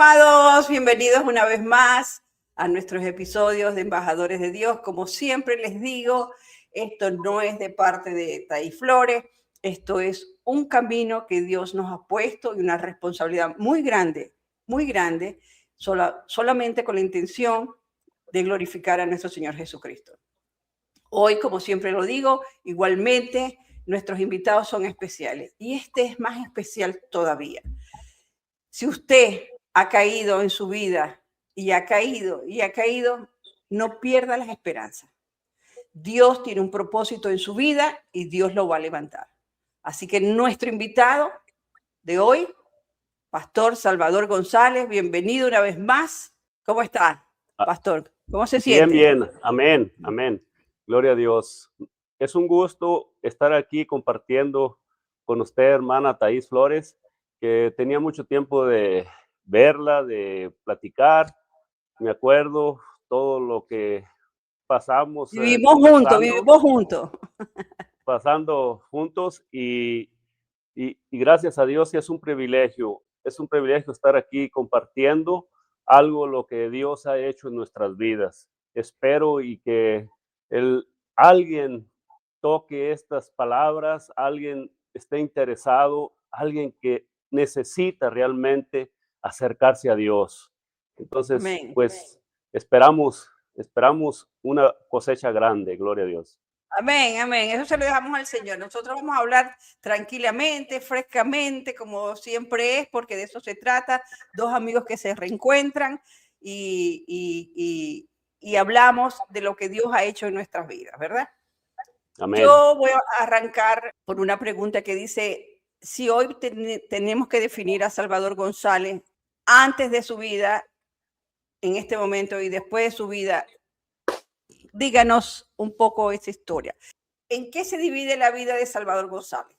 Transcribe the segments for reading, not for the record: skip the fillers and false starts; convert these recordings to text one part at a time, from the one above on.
amados, bienvenidos una vez más a nuestros episodios de Embajadores de Dios. Como siempre les digo, esto no es de parte de Thaís Flores, esto es un camino que Dios nos ha puesto y una responsabilidad muy grande, solamente con la intención de glorificar a nuestro Señor Jesucristo. Hoy, como siempre lo digo, igualmente nuestros invitados son especiales y este es más especial todavía. Si usted ha caído en su vida y ha caído, no pierda las esperanzas. Dios tiene un propósito en su vida y Dios lo va a levantar. Así que nuestro invitado de hoy, Pastor Salvador González, bienvenido una vez más. ¿Cómo está, Pastor? ¿Cómo se siente? Bien, amén, amén. Gloria a Dios. Es un gusto estar aquí compartiendo con usted, hermana Thaís Flores, que tenía mucho tiempo de verla, de platicar. Me acuerdo todo lo que pasamos. Vivimos juntos. Pasando juntos y gracias a Dios, es un privilegio estar aquí compartiendo algo lo que Dios ha hecho en nuestras vidas. Espero y que alguien toque estas palabras, alguien esté interesado, alguien que necesita realmente acercarse a Dios. Entonces, Amén. pues esperamos una cosecha grande, gloria a Dios. Amén, amén. Eso se lo dejamos al Señor. Nosotros vamos a hablar tranquilamente, frescamente, como siempre es, porque de eso se trata. Dos amigos que se reencuentran y hablamos de lo que Dios ha hecho en nuestras vidas, ¿verdad? Amén. Yo voy a arrancar por una pregunta que dice, si hoy tenemos que definir a Salvador González antes de su vida, en este momento y después de su vida, díganos un poco esa historia. ¿En qué se divide la vida de Salvador González?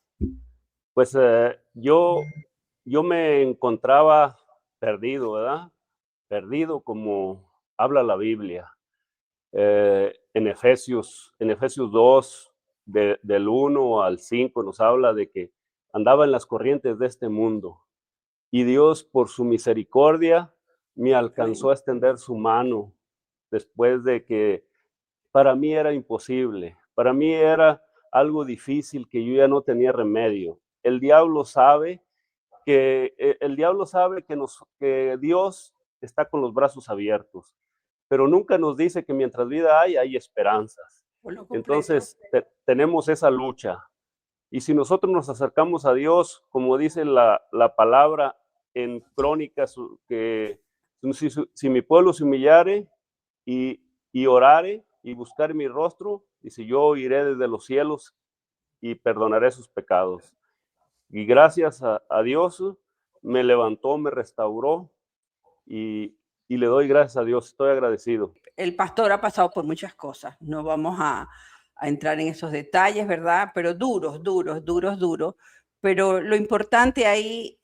Pues yo me encontraba perdido, ¿verdad? Perdido como habla la Biblia. En Efesios 2, del 1 al 5, nos habla de que andaba en las corrientes de este mundo y Dios, por su misericordia, me alcanzó a extender su mano después de que para mí era imposible, para mí era algo difícil que yo ya no tenía remedio. El diablo sabe que Dios está con los brazos abiertos, pero nunca nos dice que mientras vida hay esperanzas. Entonces tenemos esa lucha. Y si nosotros nos acercamos a Dios, como dice la palabra en Crónicas, que si mi pueblo se humillare y orare y buscar mi rostro, dice, yo iré desde los cielos y perdonaré sus pecados. Y gracias a Dios me levantó, me restauró y le doy gracias a Dios, estoy agradecido. El pastor ha pasado por muchas cosas, no vamos a entrar en esos detalles, ¿verdad? Pero duros. Pero lo importante ahí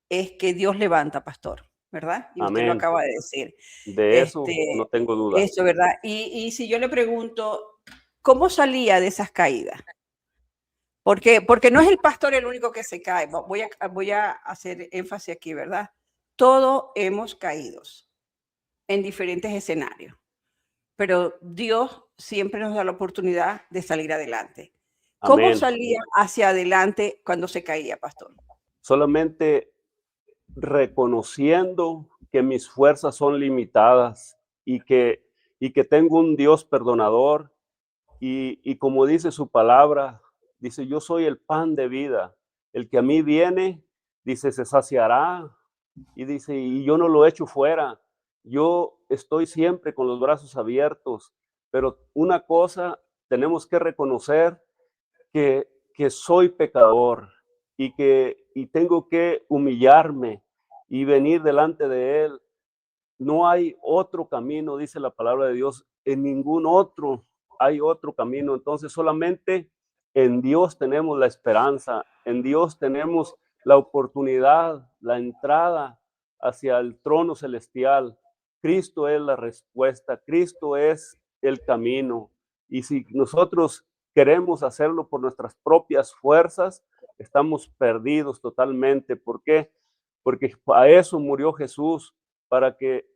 es que Dios levanta, pastor, ¿verdad? Y usted lo acaba de decir. De eso no tengo duda. Eso, ¿verdad? Y si yo le pregunto, ¿cómo salía de esas caídas? Porque no es el pastor el único que se cae. Voy a hacer énfasis aquí, ¿verdad? Todos hemos caído en diferentes escenarios, pero Dios siempre nos da la oportunidad de salir adelante. ¿Cómo Amén. salía hacia adelante cuando se caía, pastor? Solamente reconociendo que mis fuerzas son limitadas y que tengo un Dios perdonador y como dice su palabra, dice, yo soy el pan de vida, el que a mí viene, dice, se saciará, y dice, y yo no lo echo fuera, yo estoy siempre con los brazos abiertos, pero una cosa tenemos que reconocer que soy pecador y tengo que humillarme y venir delante de Él. No hay otro camino, dice la palabra de Dios, en ningún otro hay otro camino. Entonces solamente en Dios tenemos la esperanza, en Dios tenemos la oportunidad, la entrada hacia el trono celestial. Cristo es la respuesta, Cristo es el camino. Y si nosotros queremos hacerlo por nuestras propias fuerzas, estamos perdidos totalmente. ¿Por qué? porque a eso murió Jesús, para que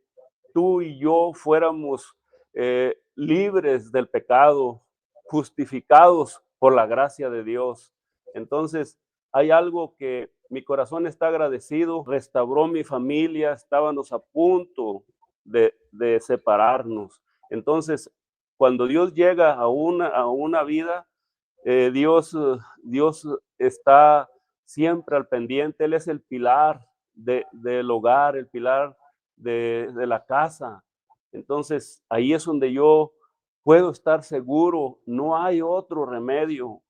tú y yo fuéramos libres del pecado, justificados por la gracia de Dios. Entonces, hay algo que mi corazón está agradecido, restauró mi familia, estábamos a punto de separarnos. Entonces, cuando Dios llega a una vida, Dios está siempre al pendiente. Él es el pilar del hogar, el pilar de la casa. Entonces, ahí es donde yo puedo estar seguro, no hay otro remedio.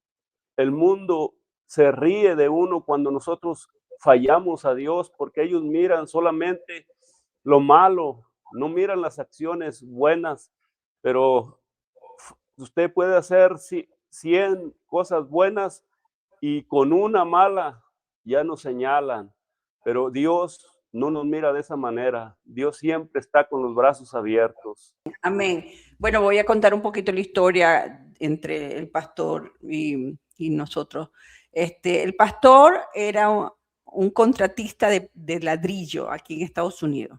El mundo se ríe de uno cuando nosotros fallamos a Dios, porque ellos miran solamente lo malo, no miran las acciones buenas, pero usted puede hacer 100 cosas buenas y con una mala ya nos señalan, pero Dios no nos mira de esa manera. Dios siempre está con los brazos abiertos. Amén. Bueno, voy a contar un poquito la historia entre el pastor y nosotros. El pastor era un contratista de ladrillo aquí en Estados Unidos.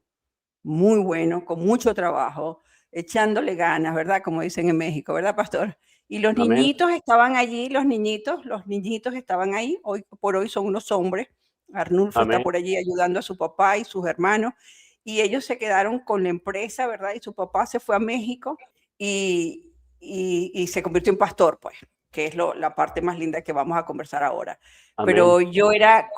Muy bueno, con mucho trabajo, echándole ganas, ¿verdad? Como dicen en México, ¿verdad, pastor? Y los Amén. niñitos estaban allí, los niñitos estaban ahí, hoy por hoy son unos hombres. Arnulfo está Amén. por allí ayudando a su papá y sus hermanos, y ellos se quedaron con la empresa, ¿verdad? Y su papá se fue a México y se convirtió en pastor, pues, que es la parte más linda que vamos a conversar ahora. Amén. Pero yo era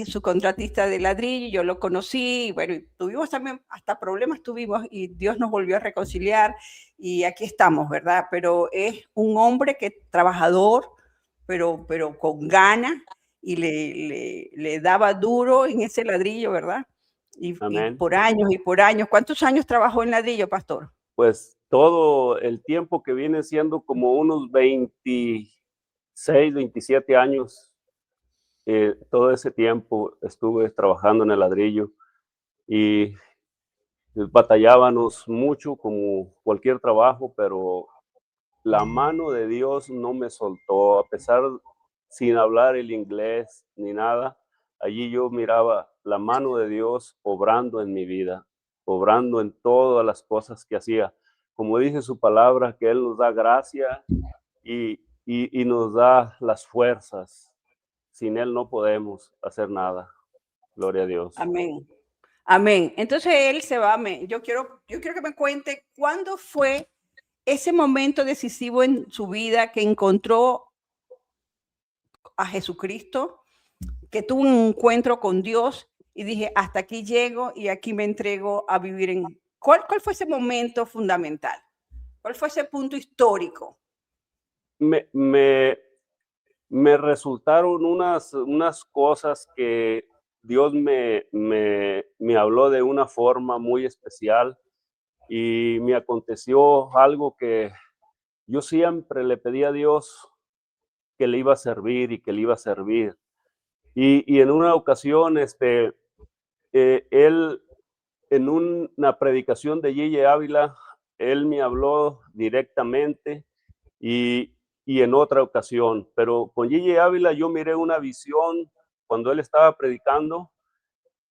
su contratista de ladrillo, yo lo conocí, y bueno, y tuvimos también, hasta problemas tuvimos, y Dios nos volvió a reconciliar, y aquí estamos, ¿verdad? Pero es un hombre que trabajador, pero con ganas, y le daba duro en ese ladrillo, ¿verdad? Y Amén. por años y por años. ¿Cuántos años trabajó en ladrillo, pastor? Pues todo el tiempo que viene siendo como unos 26, 27 años, todo ese tiempo estuve trabajando en el ladrillo y batallábamos mucho como cualquier trabajo, pero la mano de Dios no me soltó, a pesar sin hablar el inglés ni nada. Allí yo miraba la mano de Dios obrando en mi vida, obrando en todas las cosas que hacía. Como dice su palabra, que Él nos da gracia y nos da las fuerzas. Sin Él no podemos hacer nada. Gloria a Dios. Amén. Amén. Entonces él se va. Yo quiero que me cuente cuándo fue ese momento decisivo en su vida que encontró a Jesucristo, que tuvo un encuentro con Dios y dije, hasta aquí llego y aquí me entrego a vivir en... ¿Cuál fue ese momento fundamental? ¿Cuál fue ese punto histórico? Me resultaron unas cosas que Dios me habló de una forma muy especial y me aconteció algo que yo siempre le pedí a Dios que le iba a servir y que le iba a servir. Y en una ocasión, él, en una predicación de Yeye Ávila, él me habló directamente y, y en otra ocasión, pero con Yeye Ávila yo miré una visión cuando él estaba predicando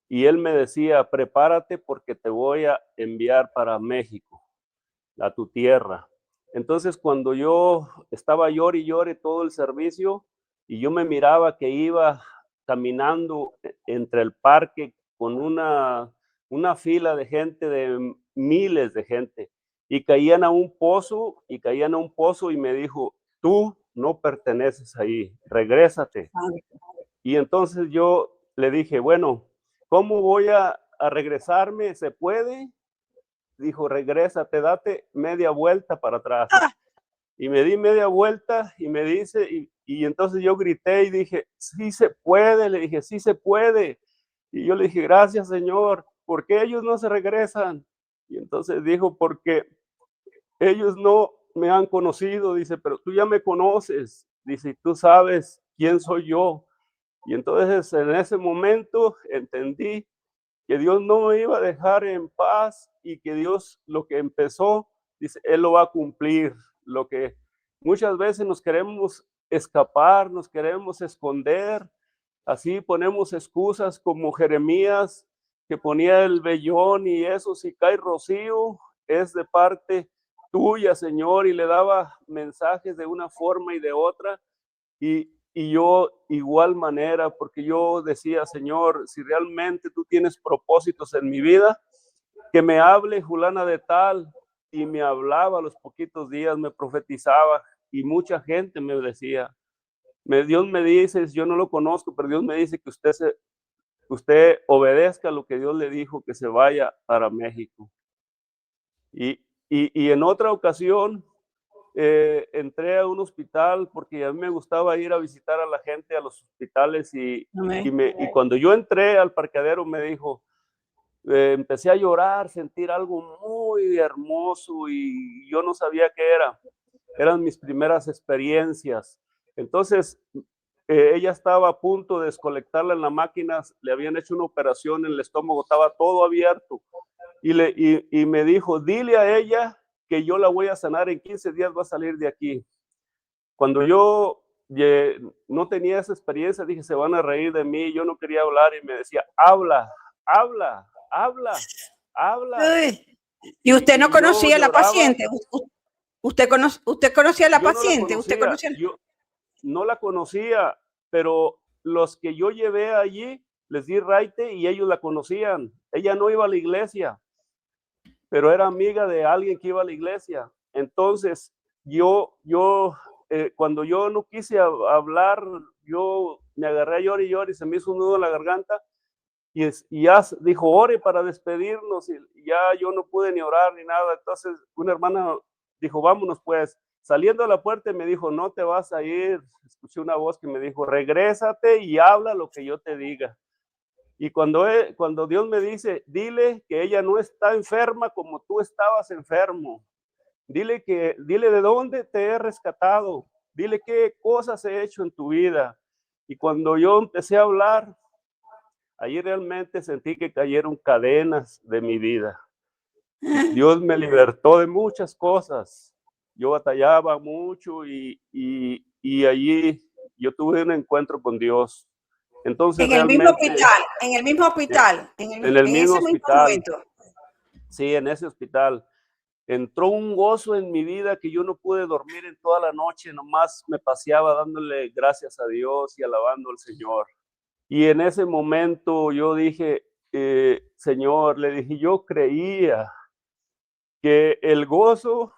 y él me decía, prepárate porque te voy a enviar para México, a tu tierra. Entonces, cuando yo estaba llore y llore todo el servicio y yo me miraba que iba caminando entre el parque con una fila de gente, de miles de gente, y caían a un pozo y me dijo, tú no perteneces ahí, regrésate. Y entonces yo le dije, bueno, ¿cómo voy a regresarme? ¿Se puede? Dijo, regrésate, date media vuelta para atrás. Y me di media vuelta y me dice, y entonces yo grité y dije, sí se puede, le dije, sí se puede. Y yo le dije, gracias Señor, ¿por qué ellos no se regresan? Y entonces dijo, porque ellos no me han conocido, dice, pero tú ya me conoces, dice, tú sabes quién soy yo. Y entonces en ese momento entendí que Dios no me iba a dejar en paz y que Dios lo que empezó, dice, Él lo va a cumplir. Lo que muchas veces nos queremos escapar, nos queremos esconder Así ponemos excusas como Jeremías, que ponía el vellón y eso, si cae rocío, es de parte tuya, Señor, y le daba mensajes de una forma y de otra. Y yo igual manera, porque yo decía, Señor, si realmente tú tienes propósitos en mi vida, que me hable fulana de tal, y me hablaba a los poquitos días, me profetizaba, y mucha gente me decía, Dios me dice, yo no lo conozco, pero Dios me dice que usted obedezca lo que Dios le dijo, que se vaya para México. Y en otra ocasión, entré a un hospital porque a mí me gustaba ir a visitar a la gente a los hospitales y cuando yo entré al parqueadero me dijo, empecé a llorar, sentir algo muy hermoso y yo no sabía qué era. Eran mis primeras experiencias. Entonces, ella estaba a punto de desconectarla en la máquina, le habían hecho una operación en el estómago, estaba todo abierto. Y me dijo, dile a ella que yo la voy a sanar, en 15 días va a salir de aquí. Cuando yo no tenía esa experiencia, dije, se van a reír de mí, yo no quería hablar y me decía, habla, habla, habla, habla. Uy. ¿Y usted no conocía a la lloraba, paciente? ¿Usted conocía a la yo no la paciente? ¿Usted conocía, conocía? yo no la conocía, pero los que yo llevé allí, les di raite y ellos la conocían. Ella no iba a la iglesia, pero era amiga de alguien que iba a la iglesia. Entonces, cuando yo no quise hablar, yo me agarré a llorar y llorar y se me hizo un nudo en la garganta y ya dijo, ore para despedirnos y ya yo no pude ni orar ni nada. Entonces, una hermana dijo, vámonos pues. Saliendo a la puerta me dijo, no te vas a ir. Escuché una voz que me dijo, regrésate y habla lo que yo te diga. Y cuando Dios me dice, dile que ella no está enferma como tú estabas enfermo. Dile de dónde te he rescatado. Dile qué cosas he hecho en tu vida. Y cuando yo empecé a hablar, ahí realmente sentí que cayeron cadenas de mi vida. Dios me libertó de muchas cosas. Yo batallaba mucho y allí yo tuve un encuentro con Dios. Entonces En el mismo realmente hospital, en el mismo hospital, en el en mismo ese mismo hospital, momento. sí, en ese hospital, entró un gozo en mi vida que yo no pude dormir en toda la noche, nomás me paseaba dándole gracias a Dios y alabando al Señor. Y en ese momento yo dije, Señor, le dije, yo creía que el gozo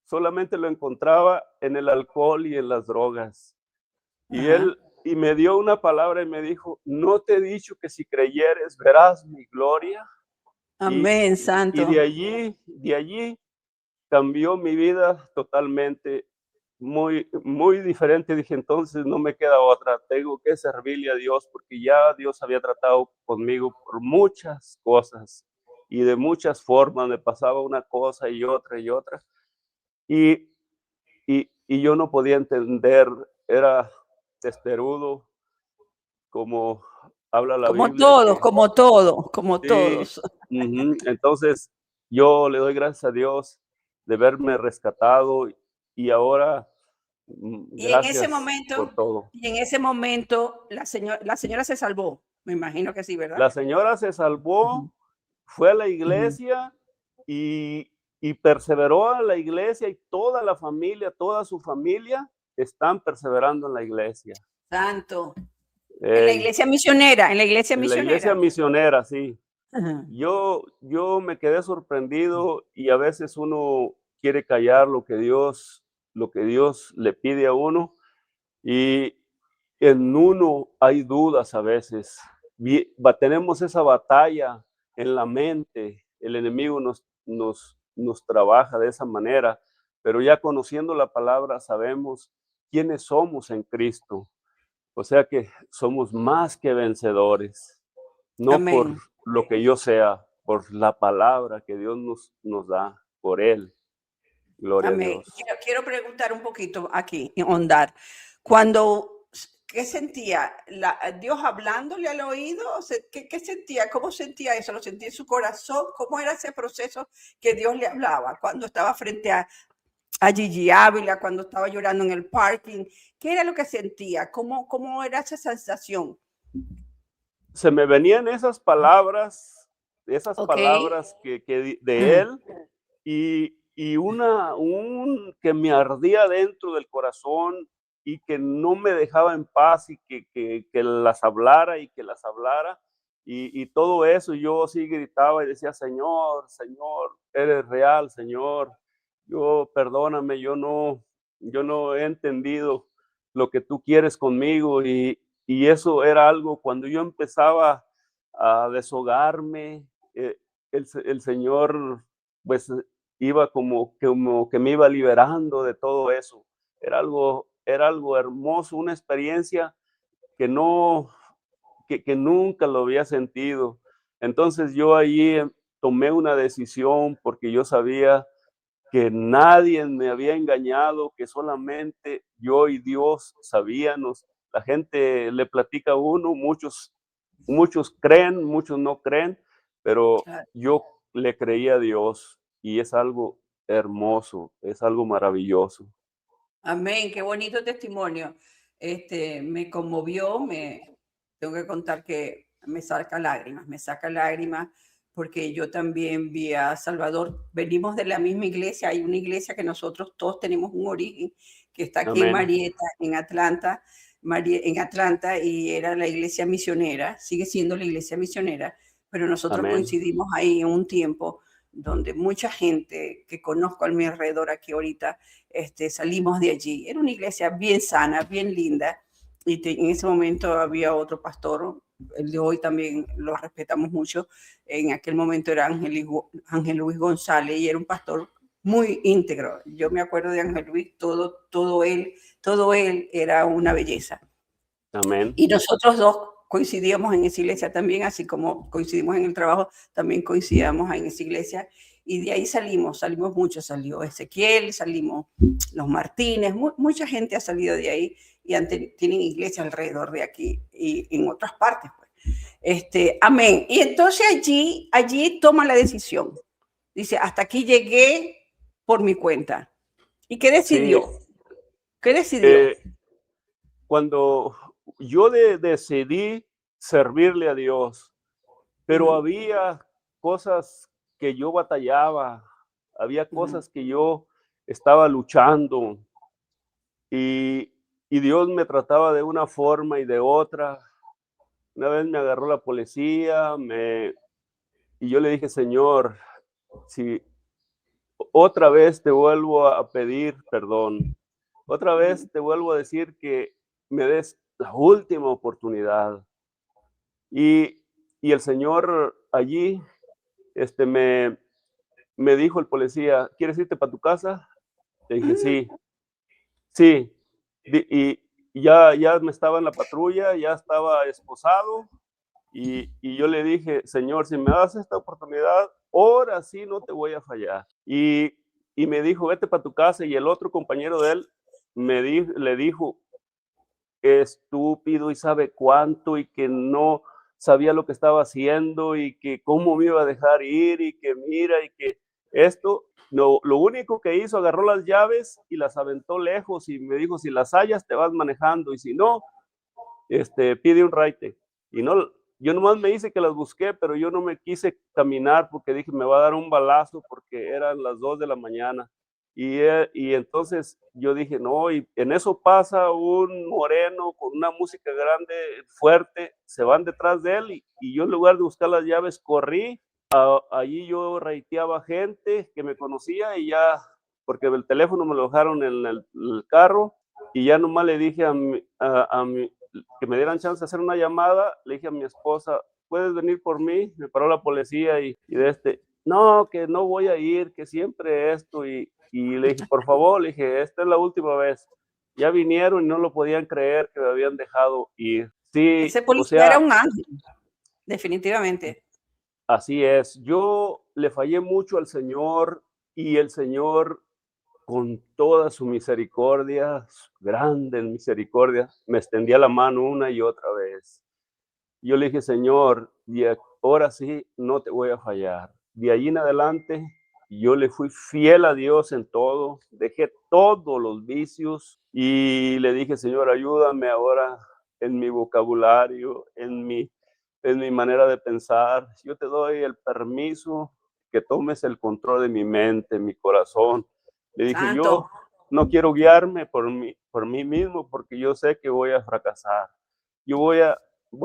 solamente lo encontraba en el alcohol y en las drogas. Y Ajá. y me dio una palabra y me dijo, ¿no te he dicho que si creyeres verás mi gloria? Y, Amén, y santo. de allí cambió mi vida totalmente, muy, muy diferente. Dije, entonces no me queda otra, tengo que servirle a Dios, porque ya Dios había tratado conmigo por muchas cosas y de muchas formas, me pasaba una cosa y otra y otra. Y, y yo no podía entender, era testarudo, como habla la Como Biblia, todos, que como todos, como sí, todos. entonces yo le doy gracias a Dios de verme rescatado y ahora Y en ese gracias por momento, todo. la señora se salvó. Me imagino que sí, ¿verdad? La señora se Ujú, salvó, fue a la ujú. iglesia y, y perseveró a la iglesia y toda la familia, toda su familia están perseverando en la iglesia. Santo. En la Ey, iglesia misionera, en la iglesia en la iglesia misionera. misionera, sí. Ajá. Yo me quedé sorprendido y a veces uno quiere callar lo que Dios le pide a uno y en uno hay dudas a veces. Tenemos esa batalla en la mente, el enemigo nos trabaja de esa manera, pero ya conociendo la palabra sabemos quiénes somos en Cristo. O sea que somos más que vencedores, no por Amén. lo que yo sea, por la palabra que Dios nos da, por Él. Gloria a Amén. Dios. Quiero preguntar un poquito aquí, ahondar. Cuando, ¿qué sentía? ¿Dios hablándole al oído? ¿Qué sentía? ¿Cómo sentía eso? ¿Lo sentía en su corazón? ¿Cómo era ese proceso que Dios le hablaba cuando estaba frente a Gigi Ávila, cuando estaba llorando en el parking? ¿Qué era lo que sentía? ¿Cómo era esa sensación? se me venían esas Ok. palabras de él, y que me ardía dentro del corazón y que no me dejaba en paz y que las hablara y que las hablara. Y todo eso yo sí gritaba y decía, Señor, Señor, eres real, Señor. Yo, perdóname, yo no he entendido lo que tú quieres conmigo. Y eso era algo cuando yo empezaba a deshogarme, el Señor, pues iba como que me iba liberando de todo eso. Era algo hermoso, una experiencia que no, que nunca lo había sentido. Entonces yo allí tomé una decisión porque yo sabía que nadie me había engañado, que solamente yo y Dios sabíamos. La gente le platica a uno, muchos creen, muchos no creen, pero Claro. yo le creí a Dios y es algo hermoso, es algo maravilloso. Amén, qué bonito testimonio. Me conmovió, tengo que contar que me saca lágrimas, porque yo también vi a Salvador, venimos de la misma iglesia, hay una iglesia que nosotros todos tenemos un origen, que está aquí en Amén, Marietta, en Atlanta, y era la iglesia misionera, sigue siendo la iglesia misionera, pero nosotros amén, coincidimos ahí en un tiempo donde mucha gente que conozco a mi alrededor aquí ahorita, salimos de allí. Era una iglesia bien sana, bien linda, y en ese momento había otro pastor, el de hoy también lo respetamos mucho, en aquel momento era Ángel Luis González, y era un pastor muy íntegro. Yo me acuerdo de Ángel Luis, todo él era una belleza. amén. Y nosotros dos coincidíamos en esa iglesia también, así como coincidimos en el trabajo, también coincidíamos en esa iglesia. Y de ahí salimos muchos, salió Ezequiel, salimos los Martínez, mucha gente ha salido de ahí y tienen iglesia alrededor de aquí y en otras partes. Pues. Amén. Y entonces allí toma la decisión. Dice, hasta aquí llegué por mi cuenta. ¿Y qué Sí, decidió? ¿Qué decidió? eh, cuando decidí servirle a Dios, Uh pero -huh, había cosas que yo batallaba, había uh -huh. cosas que yo estaba luchando y, y Dios me trataba de una forma y de otra. Una vez me agarró la policía, y yo le dije, Señor, si otra vez te vuelvo a pedir perdón, otra Uh -huh. vez te vuelvo a decir que me des la última oportunidad. Y, y el Señor allí este, me, me dijo el policía, ¿quieres irte para tu casa? Le dije, sí, sí. Y ya me estaba en la patrulla, ya estaba esposado, y yo le dije, Señor, si me das esta oportunidad, ahora sí no te voy a fallar. Y me dijo, vete para tu casa, y el otro compañero de él le dijo, estúpido y sabe cuánto, y que no sabía lo que estaba haciendo y que cómo me iba a dejar ir y que mira y que esto, no, lo único que hizo, agarró las llaves y las aventó lejos y me dijo, si las hallas te vas manejando y si no, pide un raite. Y no, yo nomás me hice que las busqué, pero yo no me quise caminar porque dije, me va a dar un balazo porque eran las 2 de la mañana. Y entonces yo dije, no, y en eso pasa un moreno con una música grande, fuerte, se van detrás de él y yo en lugar de buscar las llaves, corrí. Allí yo raiteaba gente que me conocía y ya, porque el teléfono me lo dejaron en el carro y ya nomás le dije a mi, que me dieran chance de hacer una llamada, le dije a mi esposa, ¿puedes venir por mí? Me paró la policía y no, que no voy a ir, que siempre esto, y le dije, por favor, le dije, esta es la última vez. Ya vinieron y no lo podían creer que me habían dejado ir. Sí, Ese o policía era sea, un ángel, definitivamente. así es. Yo le fallé mucho al Señor y el Señor con toda su misericordia, su grande misericordia, me extendía la mano una y otra vez. Yo le dije, Señor, ahora sí no te voy a fallar. De allí en adelante, yo le fui fiel a Dios en todo, dejé todos los vicios y le dije, Señor, ayúdame ahora en mi vocabulario, en mi manera de pensar. Yo te doy el permiso que tomes el control de mi mente, mi corazón. Le dije, yo Santo. no quiero guiarme por mí mismo porque yo sé que voy a fracasar. Yo voy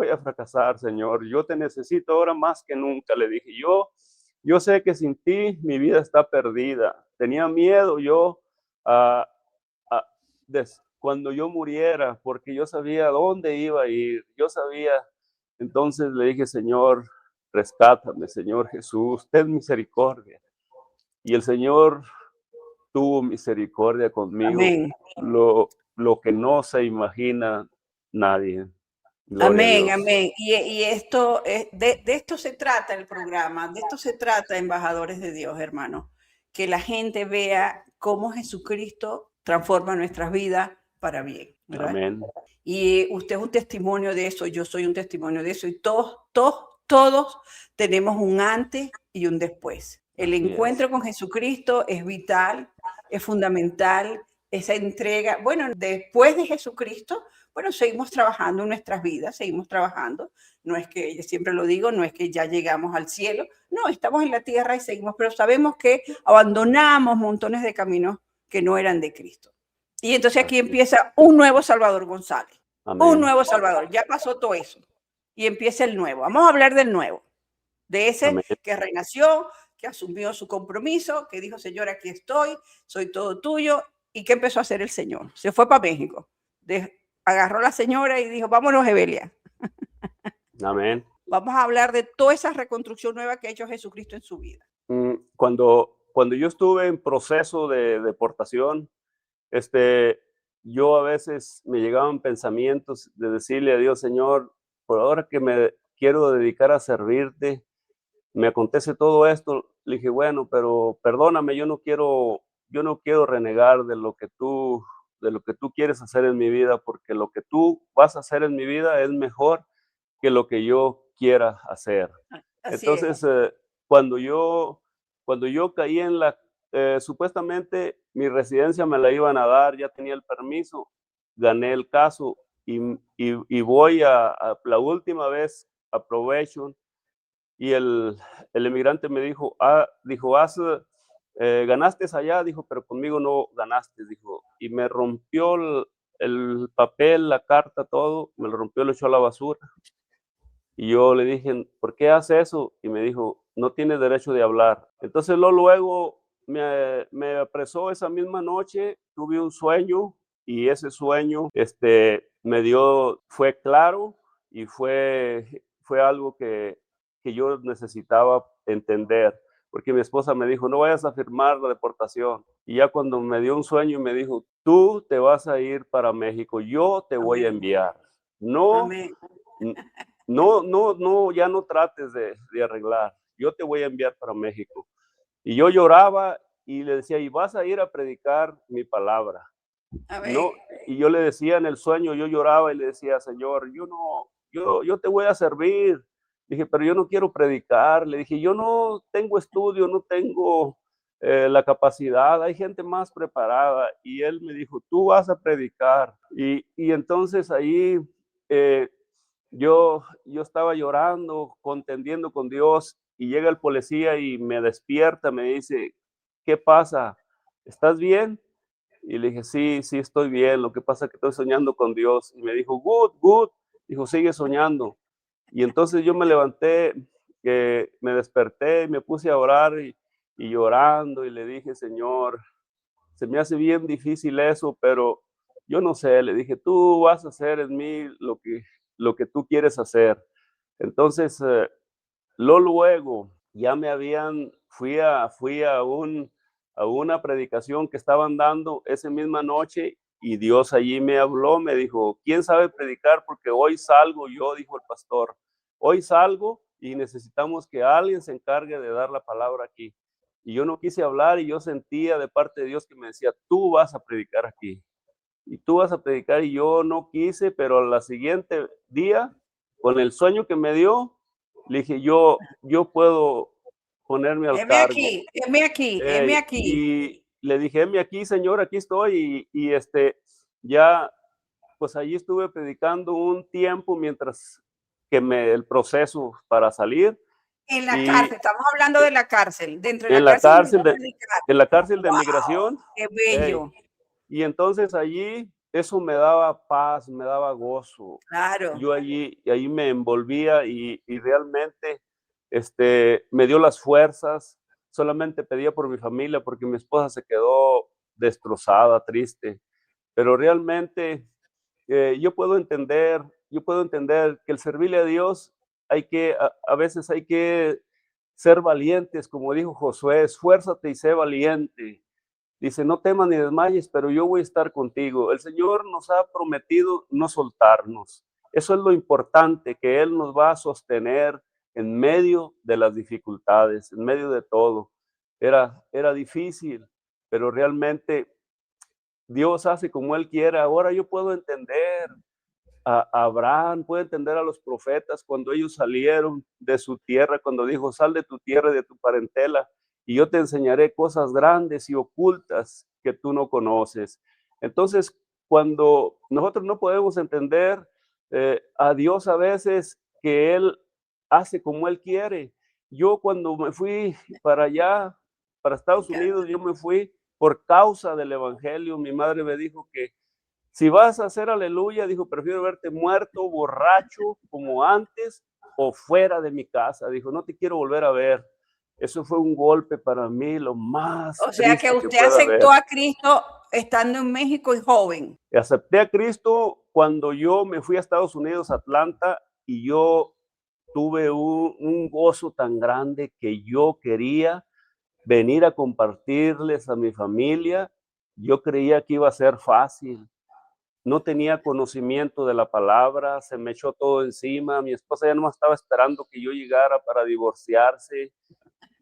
a fracasar, Señor. Yo te necesito ahora más que nunca. Le dije, yo sé que sin ti mi vida está perdida. Tenía miedo yo a, a- cuando yo muriera, porque yo sabía dónde iba a ir. Yo sabía. Entonces le dije, Señor, rescátame, Señor Jesús, ten misericordia. Y el Señor tuvo misericordia conmigo, Amén. lo que no se imagina nadie. Gloria a Amén, Dios. amén. Y esto, de esto se trata el programa, de esto se trata, embajadores de Dios, hermano. Que la gente vea cómo Jesucristo transforma nuestras vidas para bien, ¿verdad? Amén. Y usted es un testimonio de eso, yo soy un testimonio de eso, y todos tenemos un antes y un después. El Así encuentro es. con Jesucristo es vital, es fundamental, esa entrega. Bueno, después de Jesucristo, bueno, seguimos trabajando en nuestras vidas, seguimos trabajando. No es que, yo siempre lo digo, no es que ya llegamos al cielo, no, estamos en la tierra y seguimos, pero sabemos que abandonamos montones de caminos que no eran de Cristo. Y entonces aquí Así es. empieza un nuevo Salvador González, un Amén. nuevo Salvador. Ya pasó todo eso y empieza el nuevo. Vamos a hablar del nuevo, de ese Amén. que renació, que asumió su compromiso, que dijo, Señor, aquí estoy, soy todo tuyo. ¿Y qué empezó a hacer el Señor? Se fue para México. Agarró a la señora y dijo, vámonos, Evelia. Amén. Vamos a hablar de toda esa reconstrucción nueva que ha hecho Jesucristo en su vida. Cuando yo estuve en proceso de deportación, yo a veces me llegaban pensamientos de decirle a Dios, Señor, por ahora que me quiero dedicar a servirte, me acontece todo esto. Le dije, bueno, pero perdóname, yo no quiero renegar de lo que tú quieres hacer en mi vida, porque lo que tú vas a hacer en mi vida es mejor que lo que yo quiera hacer. Así es. Entonces, cuando yo caí supuestamente mi residencia me la iban a dar, ya tenía el permiso, gané el caso y voy a la última vez a probation y el emigrante me dijo, ganaste allá, dijo, pero conmigo no ganaste, dijo, y me rompió el papel, la carta, todo, me lo rompió, lo echó a la basura. Y yo le dije, ¿por qué hace eso? Y me dijo, no tienes derecho de hablar. Entonces luego me apresó esa misma noche, tuve un sueño y ese sueño fue claro y fue algo que yo necesitaba entender, porque mi esposa me dijo, no vayas a firmar la deportación. Y ya cuando me dio un sueño y me dijo, tú te vas a ir para México, yo te voy a Amén. enviar. No, Amén. no, ya no trates de arreglar, yo te voy a enviar para México. Y yo lloraba y le decía, y vas a ir a predicar mi palabra. Amén. No, y yo le decía en el sueño, yo lloraba y le decía, Señor, yo te voy a servir. Dije, pero yo no quiero predicar. Le dije, yo no tengo estudio, no tengo la capacidad, hay gente más preparada. Y él me dijo, tú vas a predicar. Y entonces ahí eh, yo estaba llorando, contendiendo con Dios, y llega el policía y me despierta, me dice, ¿qué pasa? ¿Estás bien? Y le dije, sí, sí estoy bien, lo que pasa es que estoy soñando con Dios. Y me dijo, good, good. Dijo, sigue soñando. Y entonces yo me levanté, me desperté, me puse a orar y llorando, y le dije, Señor, se me hace bien difícil eso, pero yo no sé, le dije, tú vas a hacer en mí lo que tú quieres hacer. Entonces, luego ya fui a una predicación que estaban dando esa misma noche y Dios allí me habló, me dijo, ¿quién sabe predicar? Porque hoy salgo yo, dijo el pastor, hoy salgo y necesitamos que alguien se encargue de dar la palabra aquí. Y yo no quise hablar y yo sentía de parte de Dios que me decía, tú vas a predicar aquí. Y tú vas a predicar y yo no quise, pero al siguiente día, con el sueño que me dio, le dije, yo puedo ponerme al Heme cargo. aquí, heme aquí, heme aquí. Y le dije, heme aquí, Señor, aquí estoy. Ya pues allí estuve predicando un tiempo mientras que el proceso para salir. En la Y cárcel, estamos hablando de la cárcel. Dentro de la en la cárcel empezó cárcel a de, predicar. en la cárcel de ¡Wow! migración. ¡Qué Hey, bello! y entonces allí eso me daba paz, me daba gozo. Claro. Yo allí me envolvía y realmente me dio las fuerzas. Solamente pedía por mi familia porque mi esposa se quedó destrozada, triste. Pero realmente yo puedo entender que el servirle a Dios a veces hay que ser valientes, como dijo Josué, esfuérzate y sé valiente. Dice, no temas ni desmayes, pero yo voy a estar contigo. El Señor nos ha prometido no soltarnos. Eso es lo importante, que Él nos va a sostener en medio de las dificultades, en medio de todo. Era difícil, pero realmente Dios hace como Él quiere. Ahora yo puedo entender a Abraham, puedo entender a los profetas cuando ellos salieron de su tierra, cuando dijo, sal de tu tierra y de tu parentela, y yo te enseñaré cosas grandes y ocultas que tú no conoces. Entonces, cuando nosotros no podemos entender a Dios a veces que Él hace como Él quiere. Yo cuando me fui para allá, para Estados Unidos, yo me fui por causa del Evangelio. Mi madre me dijo que si vas a hacer aleluya, dijo, prefiero verte muerto, borracho, como antes, o fuera de mi casa. Dijo, no te quiero volver a ver. Eso fue un golpe para mí, lo más O sea que triste que usted pueda haber. aceptó a Cristo estando en México y joven. Acepté a Cristo cuando yo me fui a Estados Unidos, Atlanta, y yo tuve un gozo tan grande que yo quería venir a compartirles a mi familia. Yo creía que iba a ser fácil. No tenía conocimiento de la palabra, se me echó todo encima. Mi esposa ya no estaba esperando que yo llegara para divorciarse.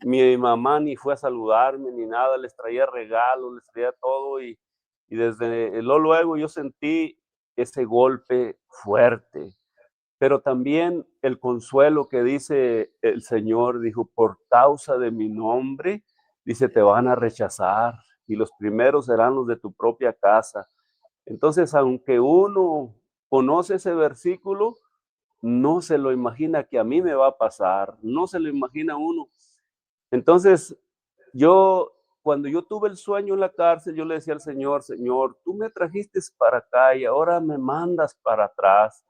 Mi mamá ni fue a saludarme ni nada, les traía regalos, les traía todo y desde luego yo sentí ese golpe fuerte. Pero también el consuelo que dice el Señor, dijo, por causa de mi nombre, dice, te van a rechazar y los primeros serán los de tu propia casa. Entonces, aunque uno conoce ese versículo, no se lo imagina que a mí me va a pasar, no se lo imagina uno. Entonces, cuando yo tuve el sueño en la cárcel, yo le decía al Señor, Señor, tú me trajiste para acá y ahora me mandas para atrás.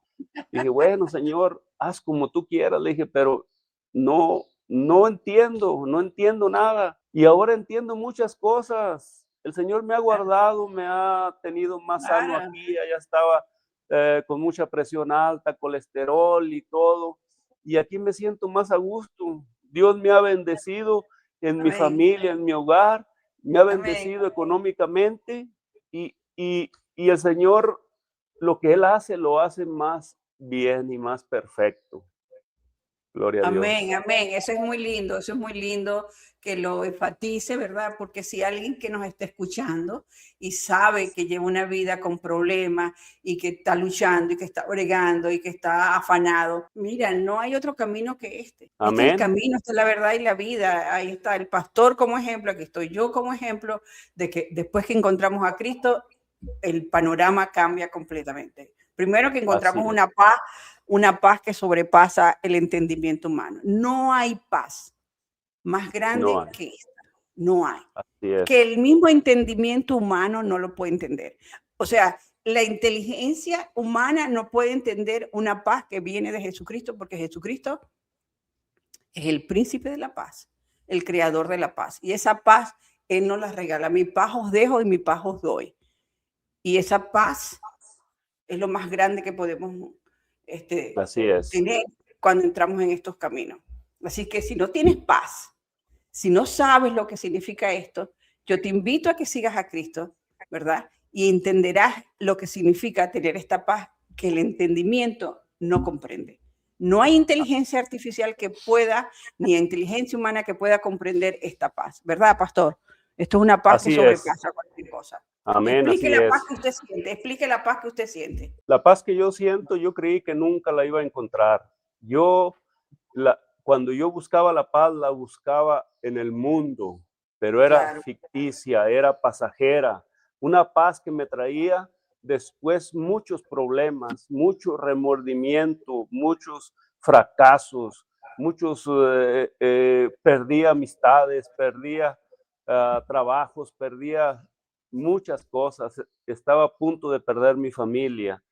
Dije, bueno, Señor, haz como tú quieras, le dije, pero no entiendo, no entiendo nada. Y ahora entiendo muchas cosas. El Señor me ha guardado, me ha tenido más sano Claro. aquí, allá estaba con mucha presión alta, colesterol y todo. Y aquí me siento más a gusto. Dios me ha bendecido en mi Amén. familia, en mi hogar, me ha Amén. bendecido económicamente y el Señor lo que Él hace, lo hace más bien y más perfecto. Gloria a Amén, Dios. amén. Eso es muy lindo que lo enfatice, ¿verdad? Porque si alguien que nos está escuchando y sabe que lleva una vida con problemas y que está luchando y que está bregando y que está afanado, mira, no hay otro camino que este. Este es el Amén. camino, esta es la verdad y la vida. Ahí está el pastor como ejemplo, aquí estoy yo como ejemplo de que después que encontramos a Cristo, el panorama cambia completamente. Primero que encontramos una paz que sobrepasa el entendimiento humano. No hay paz más No grande hay. que esta. No hay. Así es. Que el mismo entendimiento humano no lo puede entender. O sea, la inteligencia humana no puede entender una paz que viene de Jesucristo, porque Jesucristo es el príncipe de la paz, el creador de la paz. Y esa paz Él nos la regala. Mi paz os dejo y mi paz os doy. Y esa paz es lo más grande que podemos Así es. tener cuando entramos en estos caminos. Así que si no tienes paz, si no sabes lo que significa esto, yo te invito a que sigas a Cristo, ¿verdad? Y entenderás lo que significa tener esta paz que el entendimiento no comprende. No hay inteligencia artificial que pueda, ni inteligencia humana que pueda comprender esta paz, ¿verdad, pastor? Esto es una paz que Así es. sobrepasa cualquier cosa. Amén, Explique así la paz es. que usted siente, explique la paz que usted siente. La paz que yo siento, yo creí que nunca la iba a encontrar. Cuando yo buscaba la paz, la buscaba en el mundo, pero era Claro. ficticia, era pasajera. Una paz que me traía después muchos problemas, mucho remordimiento, muchos fracasos, perdía amistades, perdía trabajos, perdía muchas cosas, estaba a punto de perder mi familia.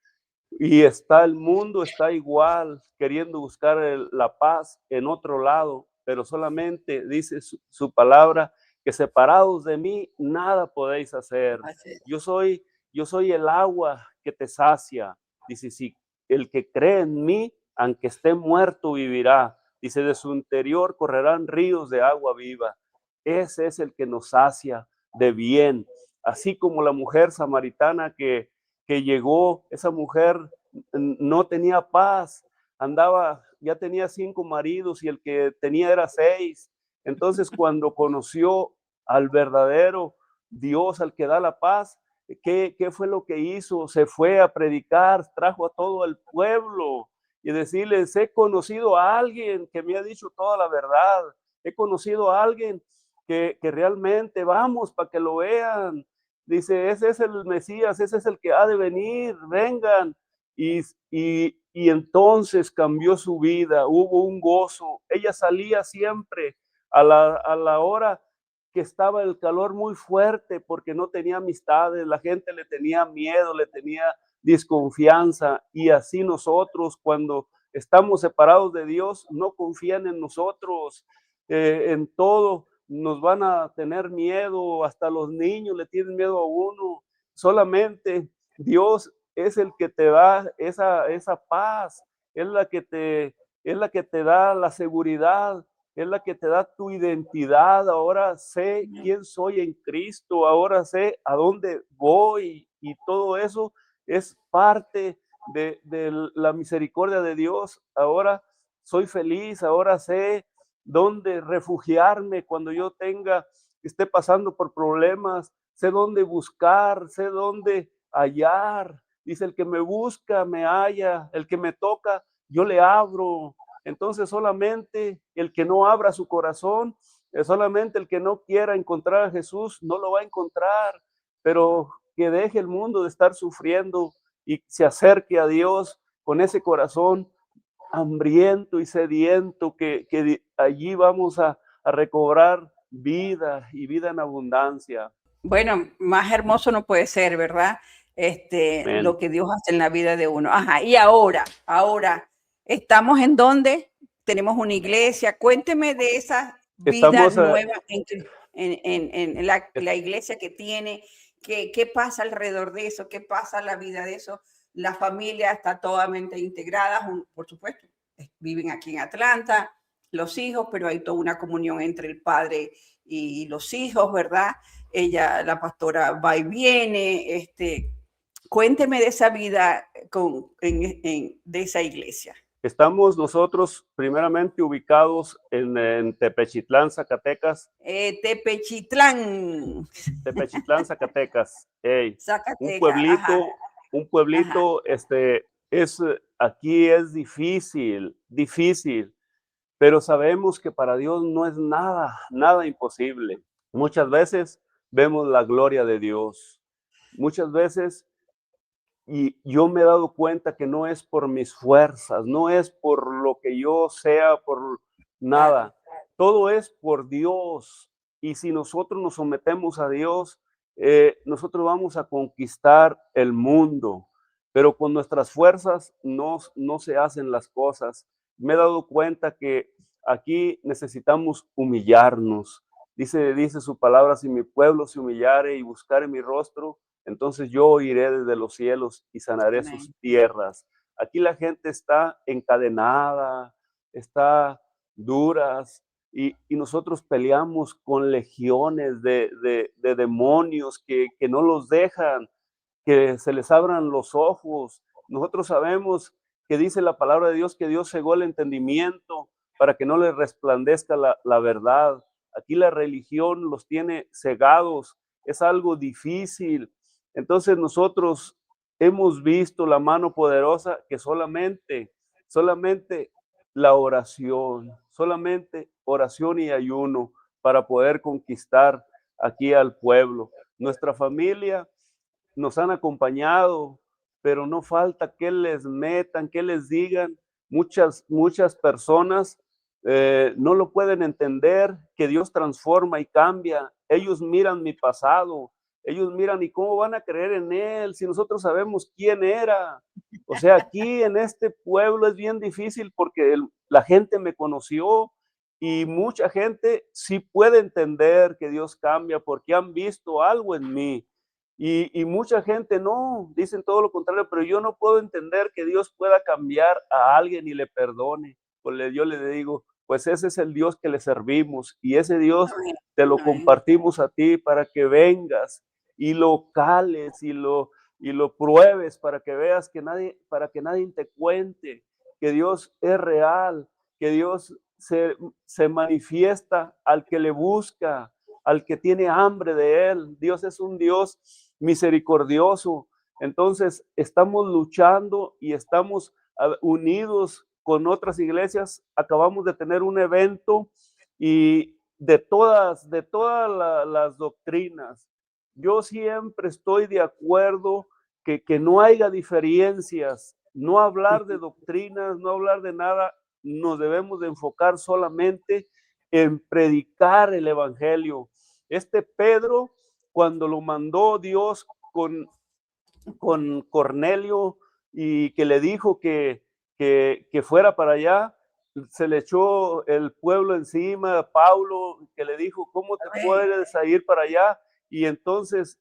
Y el mundo está igual, queriendo buscar la paz en otro lado, pero solamente dice su palabra que separados de mí nada podéis hacer. Así es. Yo soy, yo soy el agua que te sacia. Dice, si el que cree en mí, aunque esté muerto, vivirá. Dice, de su interior correrán ríos de agua viva. Ese es el que nos sacia de bien. Así como la mujer samaritana que llegó, esa mujer no tenía paz, ya tenía 5 maridos y el que tenía era 6. Entonces, cuando conoció al verdadero Dios, al que da la paz, ¿qué fue lo que hizo? Se fue a predicar, trajo a todo el pueblo y decirles, he conocido a alguien que me ha dicho toda la verdad, he conocido a alguien que realmente, vamos, para que lo vean. Dice, ese es el Mesías, ese es el que ha de venir, vengan. Y entonces cambió su vida, hubo un gozo. Ella salía siempre a la hora que estaba el calor muy fuerte porque no tenía amistades, la gente le tenía miedo, le tenía desconfianza. Y así nosotros, cuando estamos separados de Dios, no confían en nosotros, en todo nos van a tener miedo, hasta los niños le tienen miedo a uno. Solamente Dios es el que te da esa paz, es la que te da la seguridad, es la que te da tu identidad. Ahora sé quién soy en Cristo, ahora sé a dónde voy, y todo eso es parte de la misericordia de Dios. Ahora soy feliz, ahora sé dónde refugiarme cuando yo esté pasando por problemas, sé dónde buscar, sé dónde hallar. Dice, el que me busca, me halla, el que me toca, yo le abro. Entonces solamente el que no abra su corazón, solamente el que no quiera encontrar a Jesús, no lo va a encontrar, pero que deje el mundo de estar sufriendo y se acerque a Dios con ese corazón hambriento y sediento, que allí vamos a recobrar vida y vida en abundancia. Bueno, más hermoso no puede ser, ¿verdad? Amén. Lo que Dios hace en la vida de uno. Ajá, y ahora, ¿estamos en dónde? Tenemos una iglesia. Cuénteme de esa vida Estamos, nueva en la iglesia que tiene. ¿Qué pasa alrededor de eso? ¿Qué pasa en la vida de eso? La familia está totalmente integrada, por supuesto. Viven aquí en Atlanta, los hijos, pero hay toda una comunión entre el padre y los hijos, ¿verdad? Ella, la pastora, va y viene. Cuénteme de esa vida de esa iglesia. Estamos nosotros primeramente ubicados en Tepechitlán, Zacatecas. Tepechitlán. Tepechitlán, Zacatecas. Hey, Zacatecas. Un pueblito, aquí es difícil, pero sabemos que para Dios no es nada imposible. Muchas veces vemos la gloria de Dios. Muchas veces, y yo me he dado cuenta que no es por mis fuerzas, no es por lo que yo sea, por nada. Todo es por Dios. Y si nosotros nos sometemos a Dios, nosotros vamos a conquistar el mundo. Pero con nuestras fuerzas no se hacen las cosas. Me he dado cuenta que aquí necesitamos humillarnos. Dice su palabra, si mi pueblo se humillare y buscare mi rostro, entonces yo iré desde los cielos y sanaré Amén. sus tierras. Aquí la gente está encadenada, está duras, y nosotros peleamos con legiones de demonios que no los dejan que se les abran los ojos. Nosotros sabemos que dice la palabra de Dios que Dios cegó el entendimiento para que no les resplandezca la verdad. Aquí la religión los tiene cegados, es algo difícil. Entonces nosotros hemos visto la mano poderosa que solamente la oración, solamente oración y ayuno para poder conquistar aquí al pueblo. Nuestra familia nos han acompañado, pero no falta que les metan, que les digan. Muchas personas no lo pueden entender, que Dios transforma y cambia. Ellos miran mi pasado, ellos miran y cómo van a creer en Él si nosotros sabemos quién era. O sea, aquí en este pueblo es bien difícil porque la gente me conoció y mucha gente sí puede entender que Dios cambia porque han visto algo en mí. Y mucha gente no, dicen todo lo contrario, pero yo no puedo entender que Dios pueda cambiar a alguien y le perdone. Pues yo le digo, pues ese es el Dios que le servimos y ese Dios Amén. te lo Amén. compartimos a ti para que vengas y lo cales y lo pruebes para que veas para que nadie te cuente que Dios es real, que Dios se manifiesta al que le busca, al que tiene hambre de Él. Dios es un Dios misericordioso. Entonces, estamos luchando y estamos unidos con otras iglesias. Acabamos de tener un evento y de todas las doctrinas. Yo siempre estoy de acuerdo que no haya diferencias, no hablar de doctrinas, no hablar de nada. Nos debemos de enfocar solamente en predicar el evangelio. Pedro, cuando lo mandó Dios con Cornelio y que le dijo que fuera para allá, se le echó el pueblo encima, Pablo, que le dijo, ¿cómo te puedes ir para allá? Y entonces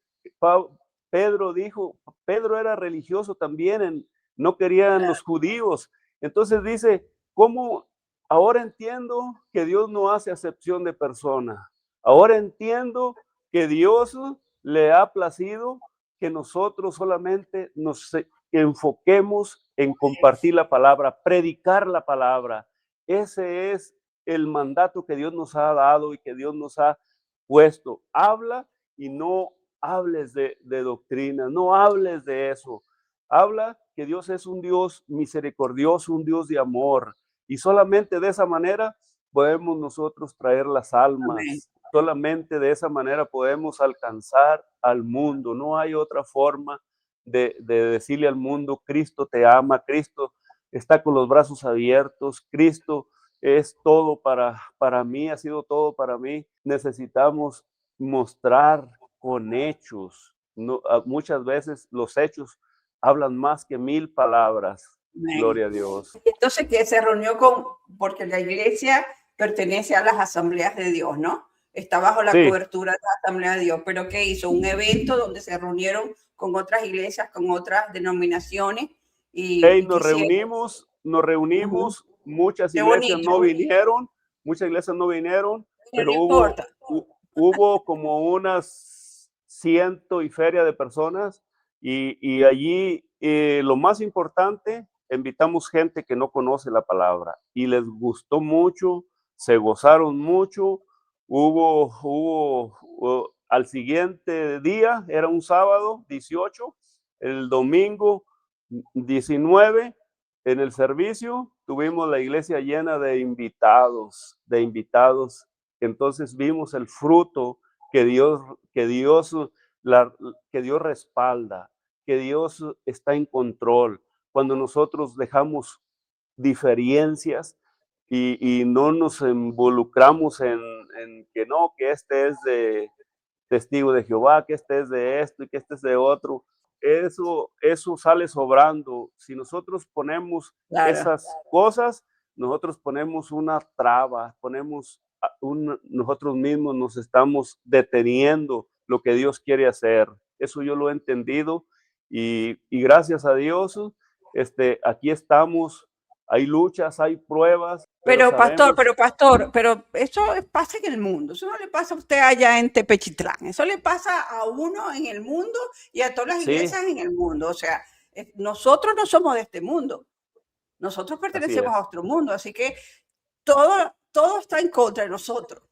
Pedro dijo, Pedro era religioso también, no querían los judíos. Entonces dice, ¿cómo? Ahora entiendo que Dios no hace acepción de persona. Ahora entiendo que Dios le ha placido que nosotros solamente nos enfoquemos en compartir la palabra, predicar la palabra. Ese es el mandato que Dios nos ha dado y que Dios nos ha puesto. Habla y no hables de doctrina, no hables de eso. Habla que Dios es un Dios misericordioso, un Dios de amor. Y solamente de esa manera podemos nosotros traer las almas. Amén. Solamente de esa manera podemos alcanzar al mundo. No hay otra forma de decirle al mundo, Cristo te ama, Cristo está con los brazos abiertos, Cristo es todo para mí, ha sido todo para mí. Necesitamos mostrar con hechos. No, muchas veces los hechos hablan más que 1000 palabras. Amén. Gloria a Dios. Entonces, que se reunió porque la iglesia pertenece a las asambleas de Dios, ¿no? Está bajo la cobertura de la Asamblea de Dios, pero ¿qué hizo? Un evento donde se reunieron con otras iglesias, con otras denominaciones. Nos reunimos, muchas iglesias no vinieron, pero hubo como unas 100 y feria de personas y allí lo más importante, invitamos gente que no conoce la palabra y les gustó mucho, se gozaron mucho. Hubo al siguiente día, era un sábado 18, el domingo 19, en el servicio tuvimos la iglesia llena de invitados. Entonces vimos el fruto que Dios respalda, que Dios está en control. Cuando nosotros dejamos diferencias y no nos involucramos en que no, que este es de testigo de Jehová, que este es de esto y que este es de otro. Eso sale sobrando. Si nosotros ponemos esas cosas, nosotros ponemos una traba, nosotros mismos nos estamos deteniendo lo que Dios quiere hacer. Eso yo lo he entendido y gracias a Dios, aquí estamos. Hay luchas, hay pruebas. Pero pastor, eso pasa en el mundo. Eso no le pasa a usted allá en Tepechitlán. Eso le pasa a uno en el mundo y a todas las iglesias en el mundo. O sea, nosotros no somos de este mundo. Nosotros pertenecemos a otro mundo. Así que todo está en contra de nosotros.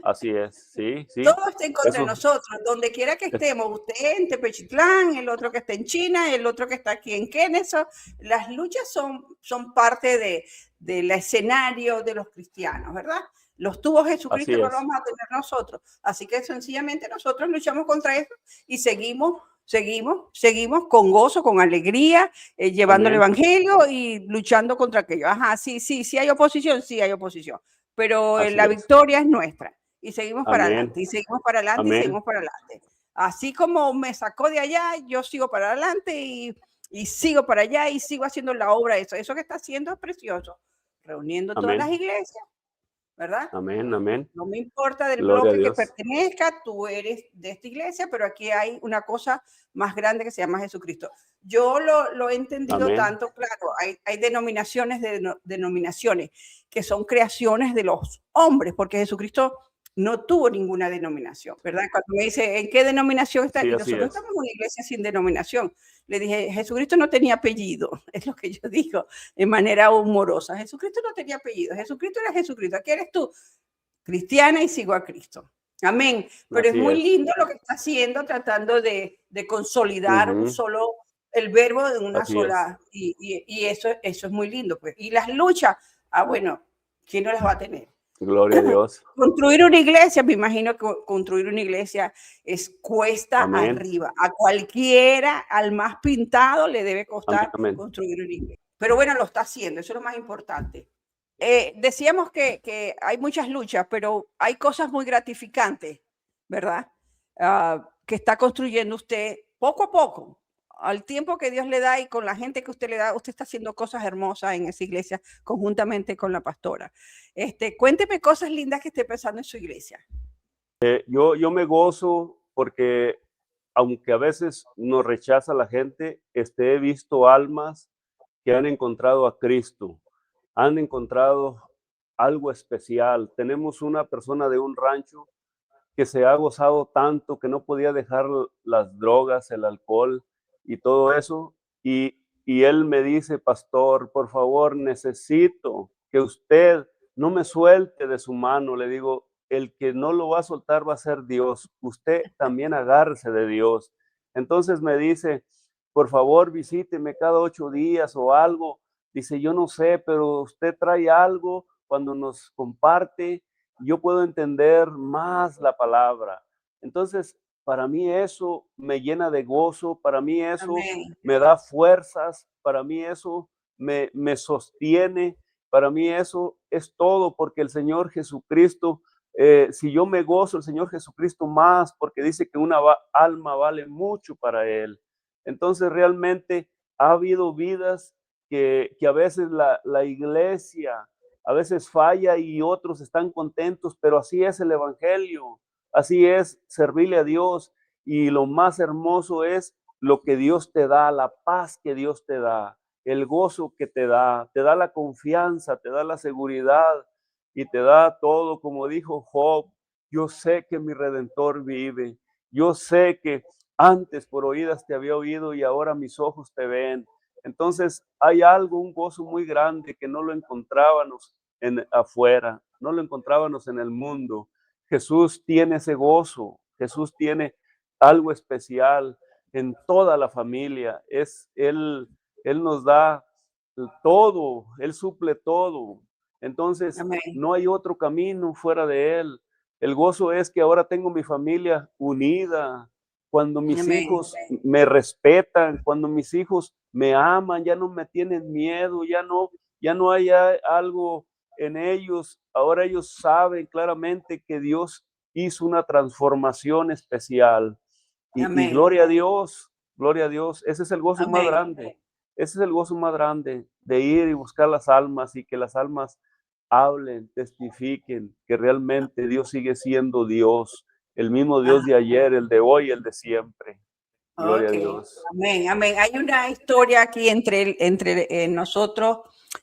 Así es, sí. Todo está en contra de nosotros, donde quiera que estemos, usted en Tepechitlán, el otro que está en China, el otro que está aquí en Kennesaw. Las luchas son parte del escenario de los cristianos, ¿verdad? Los tuvo Jesucristo, no los vamos a tener nosotros. Así que sencillamente nosotros luchamos contra eso y seguimos seguimos con gozo, con alegría, llevando el Amén. evangelio y luchando contra aquello. Ajá, sí hay oposición, pero Así la es. victoria es nuestra. Y seguimos para Amén. adelante, y seguimos para adelante, y Amén. seguimos para adelante. Así como me sacó de allá, yo sigo para adelante y sigo para allá y sigo haciendo la obra. Eso que está haciendo es precioso. Reuniendo todas las Amén. iglesias, ¿verdad? Amén. Amén. No me importa del Gloria a bloque que Dios. pertenezca, tú eres de esta iglesia, pero aquí hay una cosa más grande que se llama Jesucristo. Yo lo he entendido Amén. tanto, claro, hay denominaciones denominaciones que son creaciones de los hombres, porque Jesucristo no tuvo ninguna denominación, ¿verdad? Cuando me dice, ¿en qué denominación está? Sí, Y así nosotros es. estamos en una iglesia sin denominación. Le dije, Jesucristo no tenía apellido, es lo que yo digo de manera humorosa. Jesucristo no tenía apellido, Jesucristo era Jesucristo. ¿Aquí eres tú? Cristiana y sigo a Cristo. Amén. Pero es Así muy es. lindo lo que está haciendo, tratando de consolidar un solo, el verbo de una Así es. sola, y eso es muy lindo. Pues. Y las luchas, bueno, ¿quién no las va a tener? Gloria a Dios. Construir una iglesia, me imagino que construir una iglesia es cuesta Amén. arriba. A cualquiera, al más pintado, le debe Amén. costar Amén. construir una iglesia. Pero bueno, lo está haciendo, eso es lo más importante. Decíamos que hay muchas luchas, pero hay cosas muy gratificantes, ¿verdad? Que está construyendo usted poco a poco, al tiempo que Dios le da y con la gente que usted le da, usted está haciendo cosas hermosas en esa iglesia conjuntamente con la pastora. Cuénteme cosas lindas que esté pensando en su iglesia. Yo me gozo porque aunque a veces nos rechaza la gente, he visto almas que han encontrado a Cristo, han encontrado algo especial. Tenemos una persona de un rancho que se ha gozado tanto que no podía dejar las drogas, el alcohol y todo eso. Y él me dice, pastor, por favor, necesito que usted no me suelte de su mano. Le digo, el que no lo va a soltar va a ser Dios. Usted también agárrese de Dios. Entonces me dice, por favor, visíteme cada 8 días o algo. Dice, yo no sé, pero usted trae algo cuando nos comparte, yo puedo entender más la palabra. Entonces, para mí eso me llena de gozo, para mí eso Amén. me da fuerzas, para mí eso me sostiene, para mí eso es todo, porque el Señor Jesucristo, si yo me gozo, el Señor Jesucristo más, porque dice que una alma vale mucho para Él. Entonces, realmente ha habido vidas que a veces la iglesia a veces falla y otros están contentos, pero así es el evangelio, así es servirle a Dios, y lo más hermoso es lo que Dios te da, la paz que Dios te da, el gozo que te da la confianza, te da la seguridad y te da todo, como dijo Job, yo sé que mi Redentor vive, yo sé que antes por oídas te había oído y ahora mis ojos te ven. Entonces hay algo, un gozo muy grande que no lo encontrábamos afuera, no lo encontrábamos en el mundo. Jesús tiene ese gozo, Jesús tiene algo especial en toda la familia. Él nos da todo, Él suple todo. Entonces, Amén. no hay otro camino fuera de Él. El gozo es que ahora tengo mi familia unida, cuando mis Amén. hijos me respetan, cuando mis hijos me aman, ya no me tienen miedo, ya no hay algo en ellos. Ahora ellos saben claramente que Dios hizo una transformación especial. Y gloria a Dios, gloria a Dios. Ese es el gozo más Amén. grande. Ese es el gozo más grande, de ir y buscar las almas y que las almas hablen, testifiquen que realmente Dios sigue siendo Dios, el mismo Dios de ayer, el de hoy, el de siempre. Gloria a Dios. Amén, amén. Hay una historia aquí entre nosotros,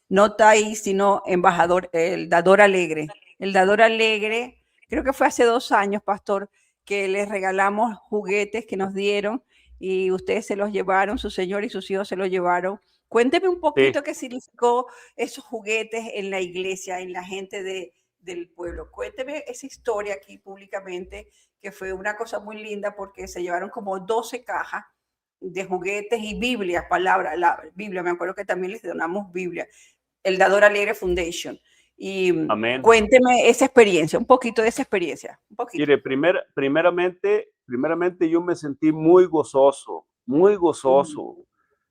no Tai, sino embajador, el dador alegre. El dador alegre, creo que fue hace 2 años, pastor, que les regalamos juguetes que nos dieron y ustedes se los llevaron, su señor y sus hijos se los llevaron. Cuénteme un poquito qué significó esos juguetes en la iglesia, en la gente del pueblo. Cuénteme esa historia aquí públicamente, que fue una cosa muy linda porque se llevaron como 12 cajas de juguetes y Biblias, palabras, la Biblia, me acuerdo que también les donamos Biblia, el Dador Alegre Foundation. Y Amén. cuénteme esa experiencia, un poquito de esa experiencia. Un poquito. Mire, primeramente, primeramente yo me sentí muy gozoso, muy gozoso.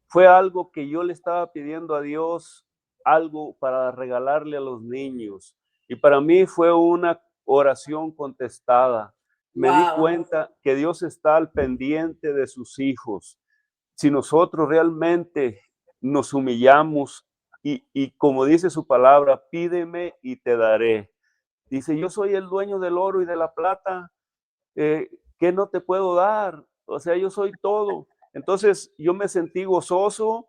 Fue algo que yo le estaba pidiendo a Dios, algo para regalarle a los niños. Y para mí fue una oración contestada. Me di Wow. cuenta que Dios está al pendiente de sus hijos. Si nosotros realmente nos humillamos y como dice su palabra, pídeme y te daré. Dice, yo soy el dueño del oro y de la plata, ¿qué no te puedo dar? O sea, yo soy todo. Entonces yo me sentí gozoso,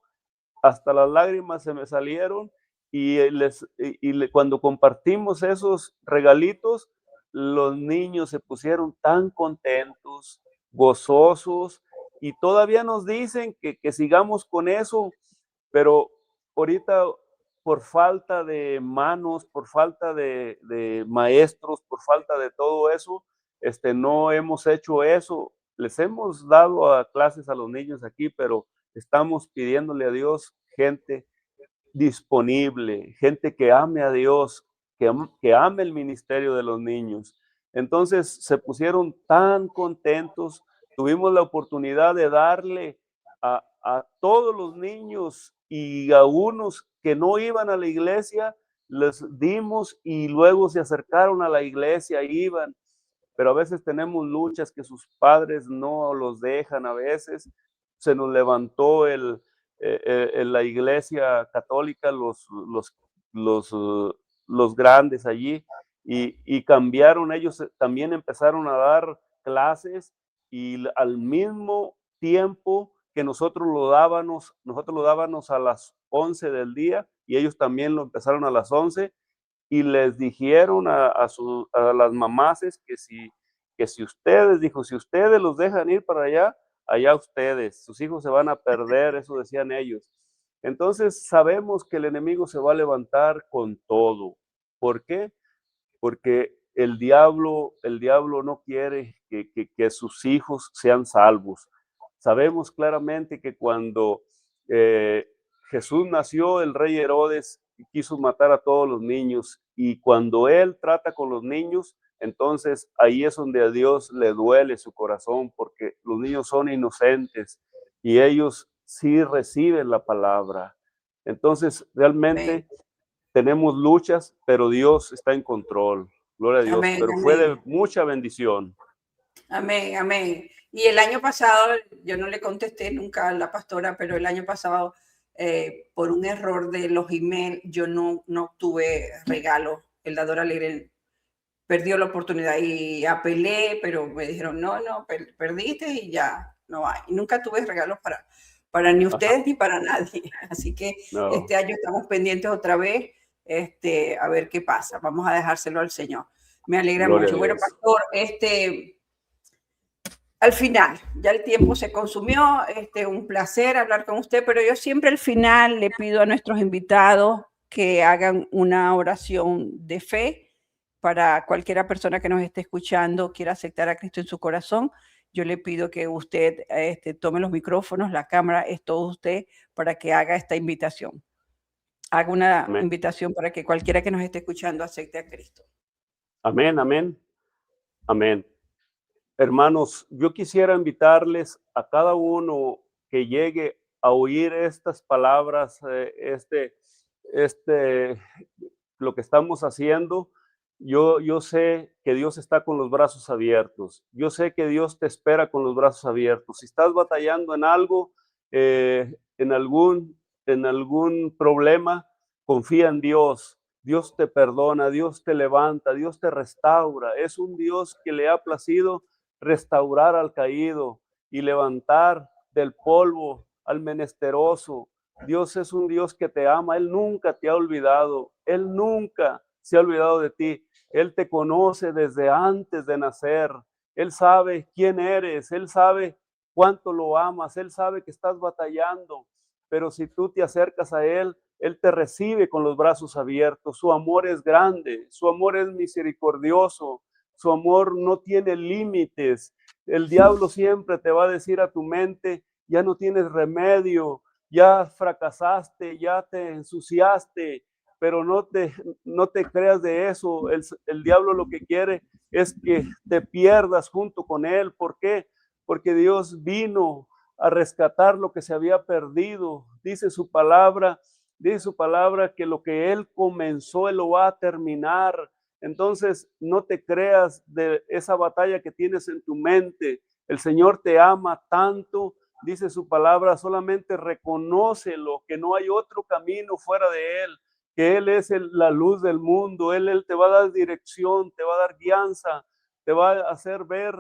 hasta las lágrimas se me salieron cuando compartimos esos regalitos, los niños se pusieron tan contentos, gozosos, y todavía nos dicen que sigamos con eso, pero ahorita por falta de manos, por falta de maestros, por falta de todo eso, no hemos hecho eso. Les hemos dado a clases a los niños aquí, pero estamos pidiéndole a Dios gente disponible, gente que ame a Dios, que ame el ministerio de los niños. Entonces se pusieron tan contentos, tuvimos la oportunidad de darle a todos los niños y a unos que no iban a la iglesia, les dimos y luego se acercaron a la iglesia, iban, pero a veces tenemos luchas que sus padres no los dejan, a veces se nos levantó en la iglesia católica los grandes allí y cambiaron, ellos también empezaron a dar clases y al mismo tiempo que nosotros lo dábamos a las 11 del día y ellos también lo empezaron a las 11 y les dijeron a las mamases que si ustedes, dijo, si ustedes los dejan ir para allá, allá ustedes, sus hijos se van a perder, eso decían ellos. Entonces sabemos que el enemigo se va a levantar con todo. ¿Por qué? Porque el diablo no quiere que sus hijos sean salvos. Sabemos claramente que cuando Jesús nació, el rey Herodes quiso matar a todos los niños y cuando él trata con los niños, entonces ahí es donde a Dios le duele su corazón porque los niños son inocentes y ellos sí reciben la palabra. Entonces realmente Amén. tenemos luchas, pero Dios está en control. Gloria a Dios, Amén. pero fue de Amén. mucha bendición. Amén, amén. Y el año pasado, yo no le contesté nunca a la pastora, pero el año pasado, por un error de los emails, yo no obtuve regalo. El dador alegre perdió la oportunidad y apelé, pero me dijeron, no, perdiste y ya no hay. Y nunca tuve regalos para ni ustedes ni para nadie. Así que No, este año estamos pendientes otra vez, a ver qué pasa. Vamos a dejárselo al Señor. Me alegra gloria a mucho. Bueno, Dios. pastor, al final, ya el tiempo se consumió, un placer hablar con usted, pero yo siempre al final le pido a nuestros invitados que hagan una oración de fe para cualquiera persona que nos esté escuchando, quiera aceptar a Cristo en su corazón. Yo le pido que usted tome los micrófonos, la cámara, es todo usted para que haga esta invitación. Haga una Amén. invitación para que cualquiera que nos esté escuchando acepte a Cristo. Amén, amén, amén. Hermanos, yo quisiera invitarles a cada uno que llegue a oír estas palabras, lo que estamos haciendo. Yo sé que Dios está con los brazos abiertos. Yo sé que Dios te espera con los brazos abiertos. Si estás batallando en algo, en algún problema, confía en Dios. Dios te perdona, Dios te levanta, Dios te restaura. Es un Dios que le ha placido restaurar al caído y levantar del polvo al menesteroso. Dios es un Dios que te ama, Él nunca te ha olvidado, Él nunca se ha olvidado de ti. Él te conoce desde antes de nacer, Él sabe quién eres, Él sabe cuánto lo amas, Él sabe que estás batallando, pero si tú te acercas a Él, Él te recibe con los brazos abiertos. Su amor es grande, su amor es misericordioso, su amor no tiene límites. El diablo siempre te va a decir a tu mente, ya no tienes remedio, ya fracasaste, ya te ensuciaste, pero no te creas de eso. El diablo lo que quiere es que te pierdas junto con él. ¿Por qué? Porque Dios vino a rescatar lo que se había perdido. Dice su palabra que lo que Él comenzó, Él lo va a terminar. Entonces, no te creas de esa batalla que tienes en tu mente. El Señor te ama tanto, dice su palabra, solamente reconócelo, que no hay otro camino fuera de Él, que Él es la luz del mundo. Él te va a dar dirección, te va a dar guianza, te va a hacer ver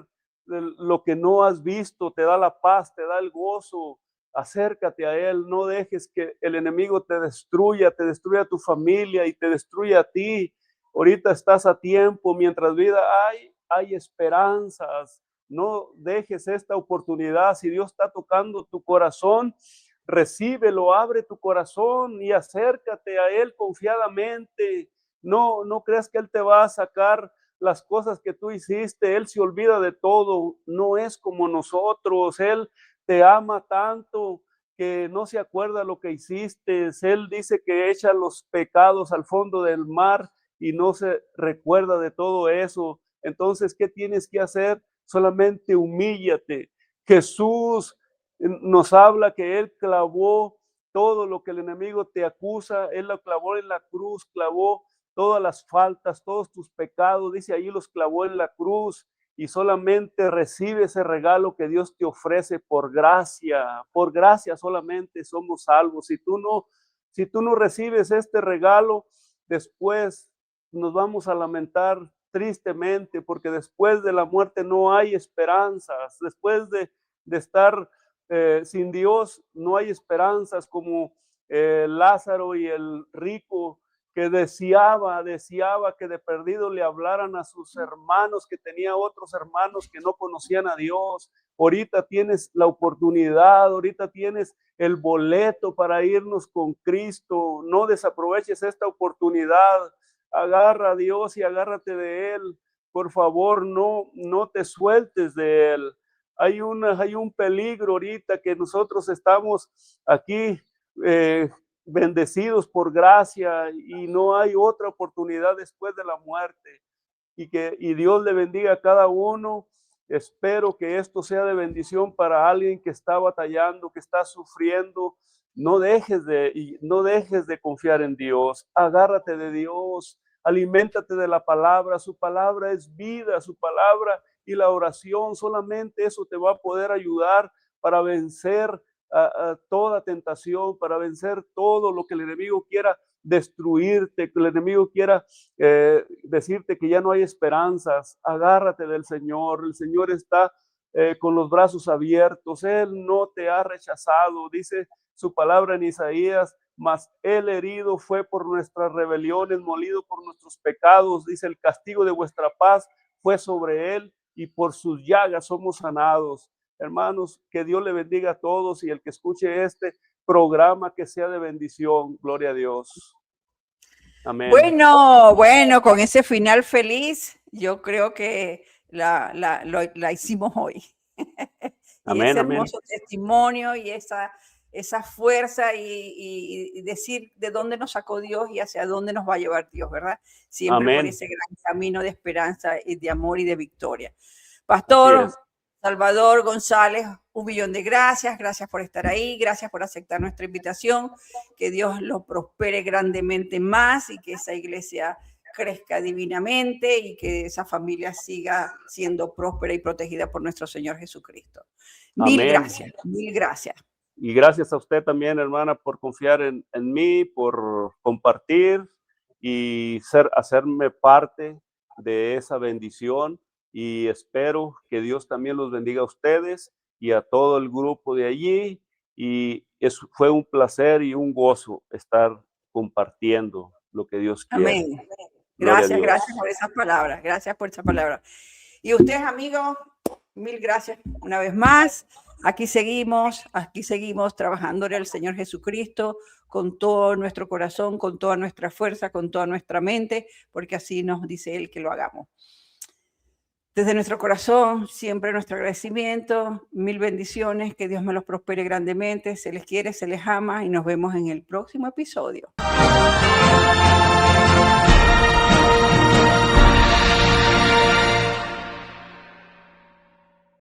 lo que no has visto, te da la paz, te da el gozo. Acércate a Él, no dejes que el enemigo te destruya a tu familia y te destruya a ti. Ahorita estás a tiempo, mientras vida hay esperanzas. No dejes esta oportunidad. Si Dios está tocando tu corazón, recíbelo, abre tu corazón y acércate a Él confiadamente. No creas que Él te va a sacar las cosas que tú hiciste. Él se olvida de todo, no es como nosotros. Él te ama tanto que no se acuerda lo que hiciste. Él dice que echa los pecados al fondo del mar y no se recuerda de todo eso. Entonces, ¿qué tienes que hacer? Solamente humíllate. Jesús nos habla que Él clavó todo lo que el enemigo te acusa. Él lo clavó en la cruz, clavó todas las faltas, todos tus pecados, dice ahí, los clavó en la cruz, y solamente recibe ese regalo que Dios te ofrece por gracia solamente somos salvos. Si tú no recibes este regalo, después nos vamos a lamentar tristemente, porque después de la muerte no hay esperanzas. Después de estar sin Dios no hay esperanzas, como Lázaro y el rico, que deseaba que de perdido le hablaran a sus hermanos, que tenía otros hermanos que no conocían a Dios. Ahorita tienes la oportunidad, ahorita tienes el boleto para irnos con Cristo. No desaproveches esta oportunidad. Agarra a Dios y agárrate de Él. Por favor, no te sueltes de Él. Hay un peligro ahorita, que nosotros estamos aquí bendecidos por gracia y no hay otra oportunidad después de la muerte. Y Dios le bendiga a cada uno. Espero que esto sea de bendición para alguien que está batallando, que está sufriendo. No dejes de confiar en Dios. Agárrate de Dios. Aliméntate de la palabra. Su palabra es vida, su palabra y la oración. Solamente eso te va a poder ayudar para vencer a toda tentación, para vencer todo lo que el enemigo quiera destruirte, que el enemigo quiera decirte que ya no hay esperanzas. Agárrate del Señor. El Señor está con los brazos abiertos. Él no te ha rechazado. Dice su palabra en Isaías: mas Él herido fue por nuestras rebeliones, molido por nuestros pecados. Dice: el castigo de vuestra paz fue sobre Él, y por sus llagas somos sanados. Hermanos, que Dios le bendiga a todos, y el que escuche este programa, que sea de bendición. Gloria a Dios. Amén. Bueno, con ese final feliz, yo creo que la hicimos hoy. Y Amén, ese amén. hermoso testimonio y esa fuerza y decir de dónde nos sacó Dios y hacia dónde nos va a llevar Dios, ¿verdad? Siempre por Amén. ese gran camino de esperanza y de amor y de victoria. Pastor Salvador González, 1.000.000 de gracias. Gracias por estar ahí. Gracias por aceptar nuestra invitación. Que Dios lo prospere grandemente más y que esa iglesia crezca divinamente y que esa familia siga siendo próspera y protegida por nuestro Señor Jesucristo. Mil gracias, mil gracias. Y gracias a usted también, hermana, por confiar en mí, por compartir y hacerme parte de esa bendición. Y espero que Dios también los bendiga a ustedes y a todo el grupo de allí. Y fue un placer y un gozo estar compartiendo lo que Dios quiere. Amén. Gracias por esas palabras. Gracias por esa palabra. Y ustedes, amigos, mil gracias una vez más. Aquí seguimos trabajándole al Señor Jesucristo con todo nuestro corazón, con toda nuestra fuerza, con toda nuestra mente, porque así nos dice Él que lo hagamos. Desde nuestro corazón, siempre nuestro agradecimiento, mil bendiciones, que Dios me los prospere grandemente, se les quiere, se les ama y nos vemos en el próximo episodio. Amén.